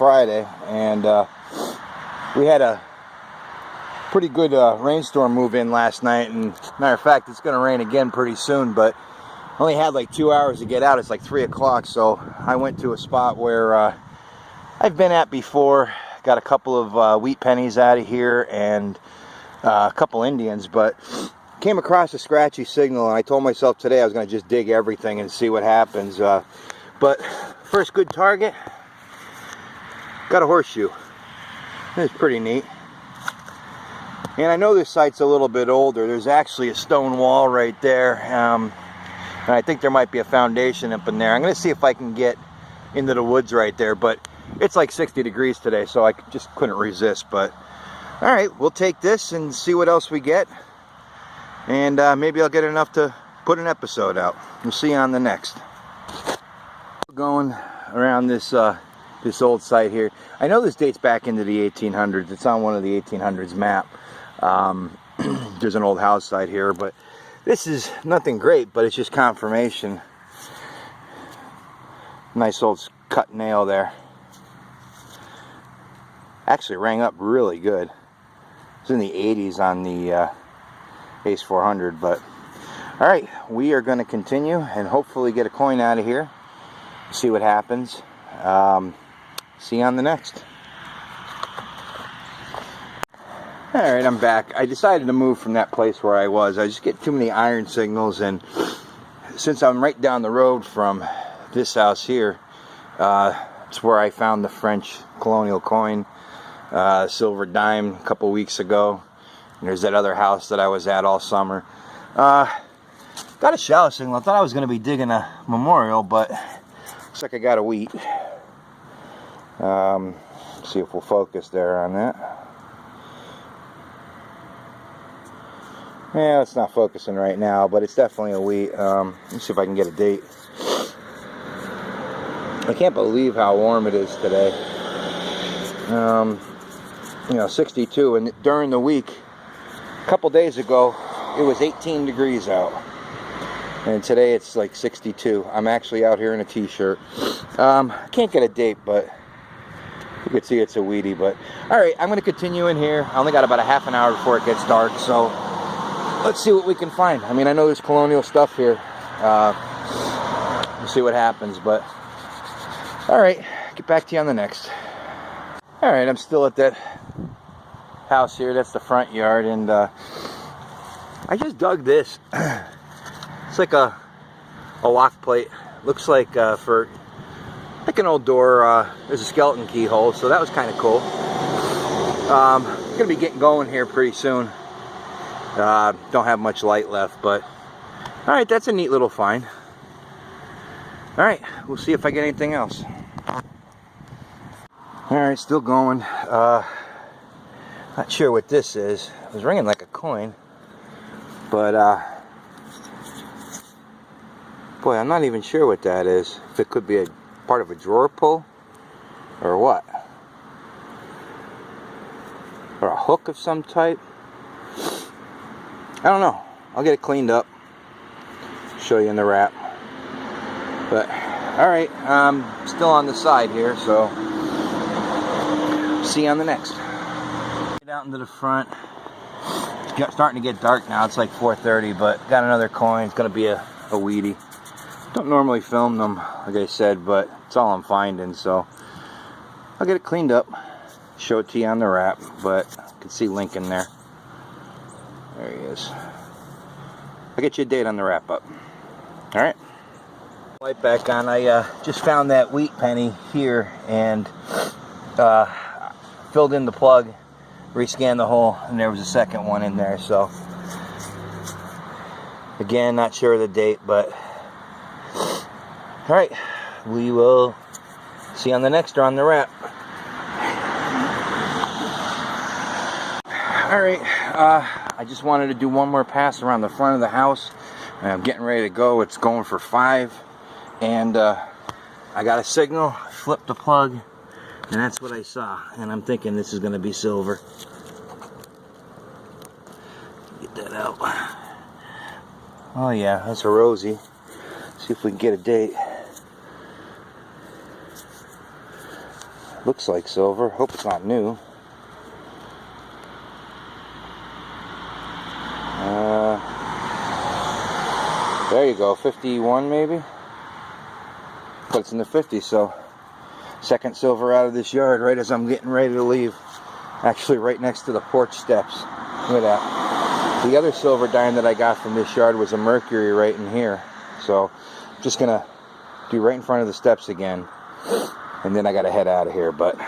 Friday, and we had a pretty good rainstorm move in last night, and matter of fact, it's going to rain again pretty soon, but only had like 2 hours to get out. It's like 3 o'clock, so I went to a spot where I've been at before. Got a couple of wheat pennies out of here and a couple Indians, but came across a scratchy signal, and I told myself today I was going to just dig everything and see what happens. But first good target, got a horseshoe. It's pretty neat. And I know this site's a little bit older. There's actually a stone wall right there. And I think there might be a foundation up in there. I'm going to see if I can get into the woods right there. But it's like 60 degrees today, so I just couldn't resist. But all right, we'll take this and see what else we get. And maybe I'll get enough to put an episode out. We'll see you on the next. We're going around this this old site here. I know this dates back into the 1800s. It's on one of the 1800s map. There's an old house site here, but this is nothing great, but it's just confirmation. Nice old cut nail there. Actually rang up really good. It's in the 80s on the Ace 400, but all right, we are going to continue and hopefully get a coin out of here. See what happens. See you on the next. Alright, I'm back. I decided to move from that place where I was. I just get too many iron signals, and since I'm right down the road from this house here, it's where I found the French colonial coin, silver dime, a couple weeks ago. And there's that other house that I was at all summer. Got a shallow signal. I thought I was going to be digging a memorial, but looks like I got a wheat. See if we'll focus there on that. Yeah, it's not focusing right now, but it's definitely a wheat. Let's see if I can get a date. I can't believe how warm it is today. You know, 62, and during the week, a couple days ago, it was 18 degrees out. And today it's like 62. I'm actually out here in a t-shirt. I can't get a date, but you can see it's a wheatie. But all right, I'm going to continue in here. I only got about a half an hour before it gets dark, so let's see what we can find. I mean, I know there's colonial stuff here. We'll see what happens, but all right, get back to you on the next. All right, I'm still at that house here. That's the front yard, and I just dug this. It's like a lock plate. Looks like for like an old door. There's a skeleton keyhole, so that was kind of cool. Gonna be getting going here pretty soon. Don't have much light left, but all right, that's a neat little find. All right, we'll see if I get anything else. All right, still going. Not sure what this is. It was ringing like a coin, but boy, I'm not even sure what that is. If it could be a part of a drawer pull or what, or a hook of some type. I don't know. I'll get it cleaned up, show you in the wrap. But all right, I'm still on the side here, so see you on the next. Get out into the front. It's starting to get dark now. It's like 4:30, but got another coin. It's gonna be a wheatie. Don't normally film them, like I said, but it's all I'm finding, so I'll get it cleaned up, show it to you on the wrap. But you can see Lincoln there. There he is. I'll get you a date on the wrap up. All right. Light back on. I just found that wheat penny here and filled in the plug, rescanned the hole, and there was a second one in there. So again, not sure of the date, but all right, we will see you on the next or on the wrap. All right, I just wanted to do one more pass around the front of the house. I'm getting ready to go. It's going for 5, and I got a signal, flipped the plug, and that's what I saw. And I'm thinking this is going to be silver. Get that out. Oh yeah, that's a Rosie. See if we can get a date. Looks like silver. Hope it's not new. There you go, 51 maybe? But it's in the 50s, so second silver out of this yard right as I'm getting ready to leave. Actually right next to the porch steps. Look at that. The other silver dime that I got from this yard was a mercury right in here. So I'm just gonna do right in front of the steps again. And then I gotta head out of here, but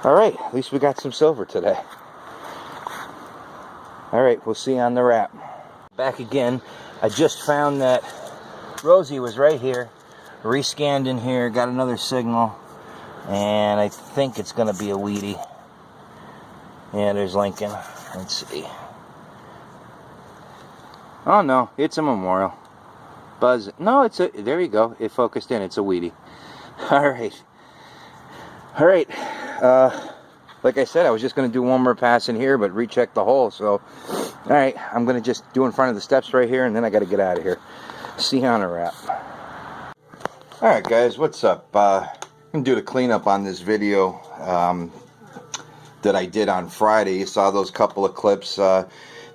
alright, at least we got some silver today. Alright, we'll see you on the wrap. Back again. I just found that Rosie was right here. Rescanned in here, got another signal. And I think it's gonna be a Wheatie. Yeah, there's Lincoln. Let's see. Oh no, it's a Memorial. Buzz. No, it's a, there you go. It focused in. It's a Wheatie. Alright. Alright. Like I said, I was just going to do one more pass in here, but recheck the hole. So, alright, I'm going to just do in front of the steps right here, and then I got to get out of here. See you on a wrap. Alright guys, what's up? I'm going to do the cleanup on this video that I did on Friday. You saw those couple of clips.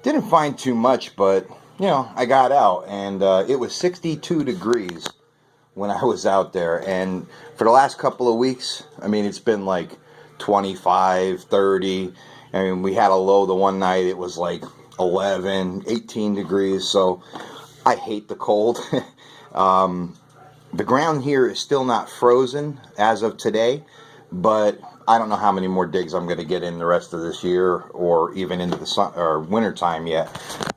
Didn't find too much, but, you know, I got out, and it was 62 degrees when I was out there. And for the last couple of weeks, I mean, it's been like 25, 30. I mean, we had a low the one night, it was like 11, 18 degrees. So I hate the cold. The ground here is still not frozen as of today, but I don't know how many more digs I'm going to get in the rest of this year or even into the sun or winter time yet.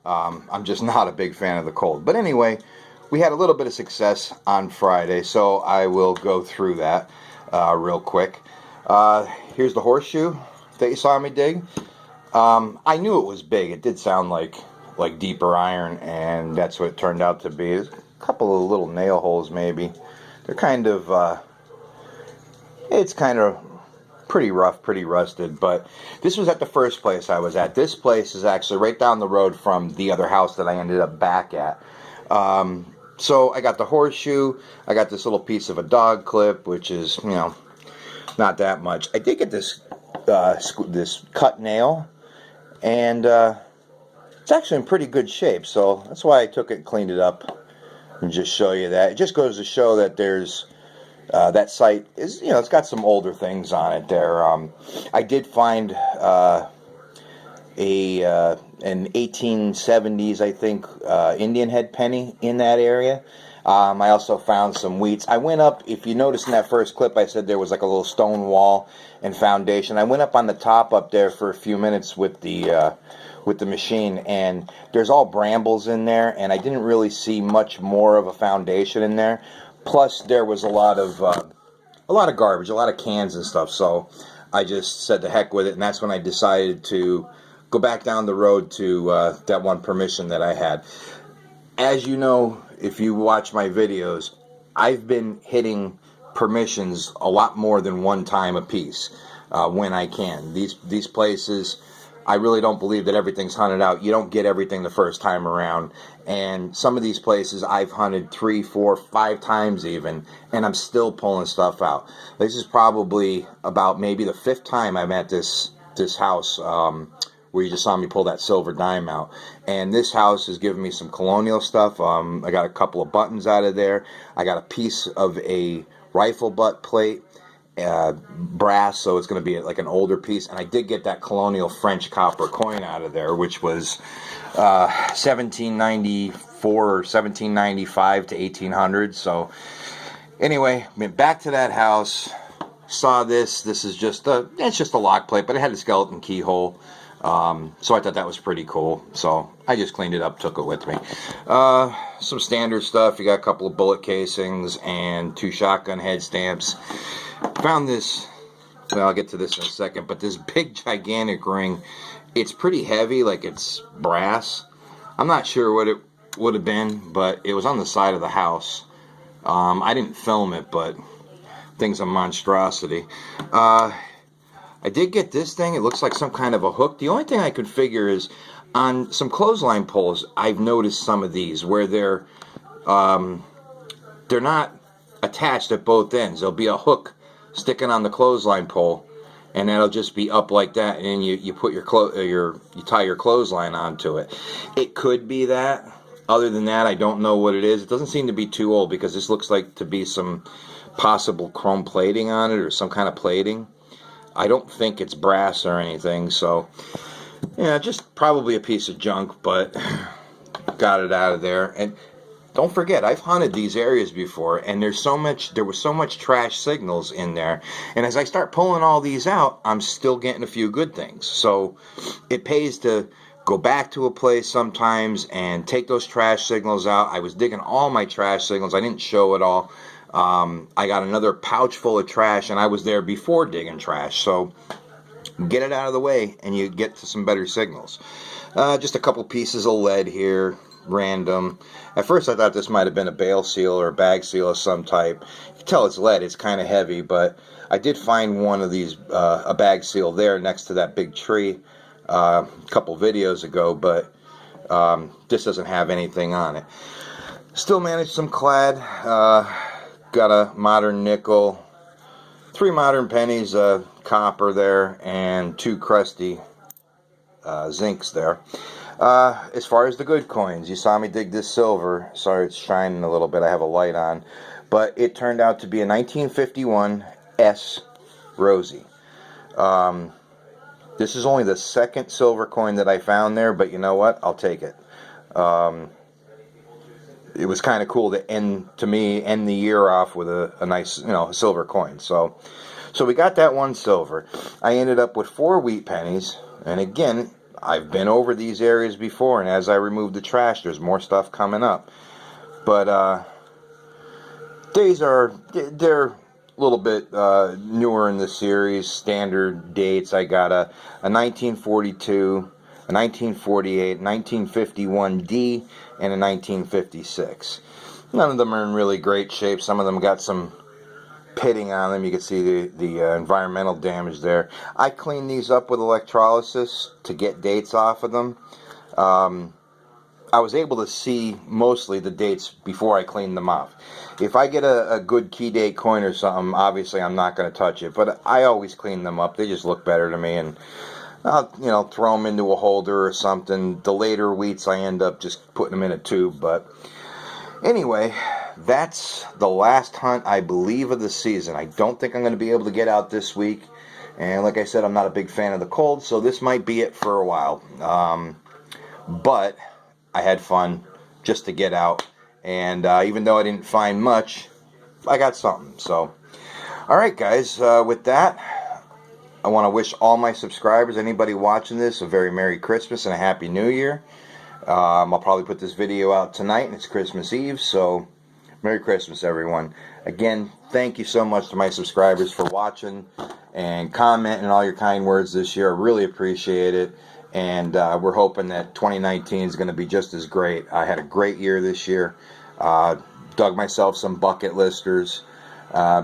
I'm just not a big fan of the cold. But anyway, we had a little bit of success on Friday, so I will go through that real quick. Here's the horseshoe that you saw me dig. I knew it was big. It did sound like deeper iron, and that's what it turned out to be. There's a couple of little nail holes maybe. They're kind of, it's kind of pretty rough, pretty rusted, but this was at the first place I was at. This place is actually right down the road from the other house that I ended up back at. So I got the horseshoe, I got this little piece of a dog clip, which is, you know, not that much. I did get this this cut nail, and it's actually in pretty good shape, so that's why I took it and cleaned it up and just show you that. It just goes to show that there's that site is, you know, it's got some older things on it there. I did find an 1870s, I think, Indian head penny in that area. I also found some wheats. I went up, if you noticed in that first clip, I said there was like a little stone wall and foundation. I went up on the top up there for a few minutes with the machine, and there's all brambles in there, and I didn't really see much more of a foundation in there. Plus, there was a lot of garbage, a lot of cans and stuff. So I just said to heck with it, and that's when I decided to go back down the road to that one permission that I had. As you know, if you watch my videos, I've been hitting permissions a lot more than one time a piece when I can. These places, I really don't believe that everything's hunted out. You don't get everything the first time around. And some of these places I've hunted 3, 4, 5 times even, and I'm still pulling stuff out. This is probably about maybe the 5th time I'm at this house where you just saw me pull that silver dime out. And this house is giving me some colonial stuff. I got a couple of buttons out of there. I got a piece of a rifle butt plate, brass, so it's going to be like an older piece. And I did get that colonial French copper coin out of there, which was 1794 or 1795 to 1800. So anyway, went back to that house, saw this. This is just it's just a lock plate, but it had a skeleton keyhole. So I thought that was pretty cool. So I just cleaned it up, took it with me. Some standard stuff. You got a couple of bullet casings and 2 shotgun head stamps. Found this, well, I'll get to this in a second, but this big gigantic ring, it's pretty heavy, like it's brass. I'm not sure what it would have been, but it was on the side of the house. I didn't film it, but thing's a monstrosity. I did get this thing. It looks like some kind of a hook. The only thing I could figure is on some clothesline poles, I've noticed some of these where they're not attached at both ends. There'll be a hook sticking on the clothesline pole, and that'll just be up like that, and you put you tie your clothesline onto it. It could be that. Other than that, I don't know what it is. It doesn't seem to be too old, because this looks like to be some possible chrome plating on it, or some kind of plating. I don't think it's brass or anything, so yeah, just probably a piece of junk, but got it out of there. And don't forget, I've hunted these areas before, and there was so much trash signals in there. And as I start pulling all these out, I'm still getting a few good things. So it pays to go back to a place sometimes and take those trash signals out. I was digging all my trash signals. I didn't show it all. I got another pouch full of trash, and I was there before digging trash. So get it out of the way, and you get to some better signals. Just a couple pieces of lead here. Random. At first I thought this might have been a bale seal or a bag seal of some type. You can tell it's lead. It's kind of heavy, but I did find one of these, a bag seal there next to that big tree a couple videos ago, but this doesn't have anything on it. Still managed some clad. Got a modern nickel, 3 modern pennies, copper there, and 2 crusty zincs there. As far as the good coins, you saw me dig this silver. Sorry, it's shining a little bit. I have a light on. But it turned out to be a 1951 S Rosie. This is only the second silver coin that I found there, but you know what? I'll take it. It was kind of cool to end the year off with a nice, a silver coin. So we got that one silver. I ended up with 4 wheat pennies, and again, I've been over these areas before, and as I remove the trash, there's more stuff coming up. But they're a little bit newer in the series, standard dates. I got a 1942, a 1948, 1951D, and a 1956. None of them are in really great shape. Some of them got some pitting on them. You can see the environmental damage there. I cleaned these up with electrolysis to get dates off of them. I was able to see mostly the dates before I cleaned them off. If I get a good key date coin or something, obviously I'm not going to touch it, but I always clean them up. They just look better to me, and I'll throw them into a holder or something. The later wheats I end up just putting them in a tube. But anyway, that's the last hunt, I believe, of the season. I don't think I'm going to be able to get out this week. And like I said, I'm not a big fan of the cold, so this might be it for a while. But I had fun just to get out. And even though I didn't find much, I got something. So, alright guys, with that, I want to wish all my subscribers, anybody watching this, a very Merry Christmas and a Happy New Year. I'll probably put this video out tonight, and it's Christmas Eve, so Merry Christmas, everyone. Again, thank you so much to my subscribers for watching and commenting all your kind words this year. I really appreciate it, and we're hoping that 2019 is going to be just as great. I had a great year this year. Dug myself some bucket listers.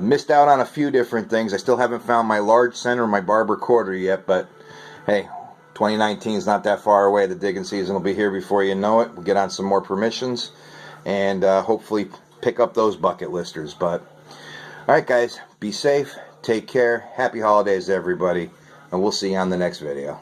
Missed out on a few different things. I still haven't found my large center or my barber quarter yet, but hey, 2019 is not that far away. The digging season will be here before you know it. We'll get on some more permissions and hopefully pick up those bucket listers. But alright guys, be safe, take care, happy holidays to everybody, and we'll see you on the next video.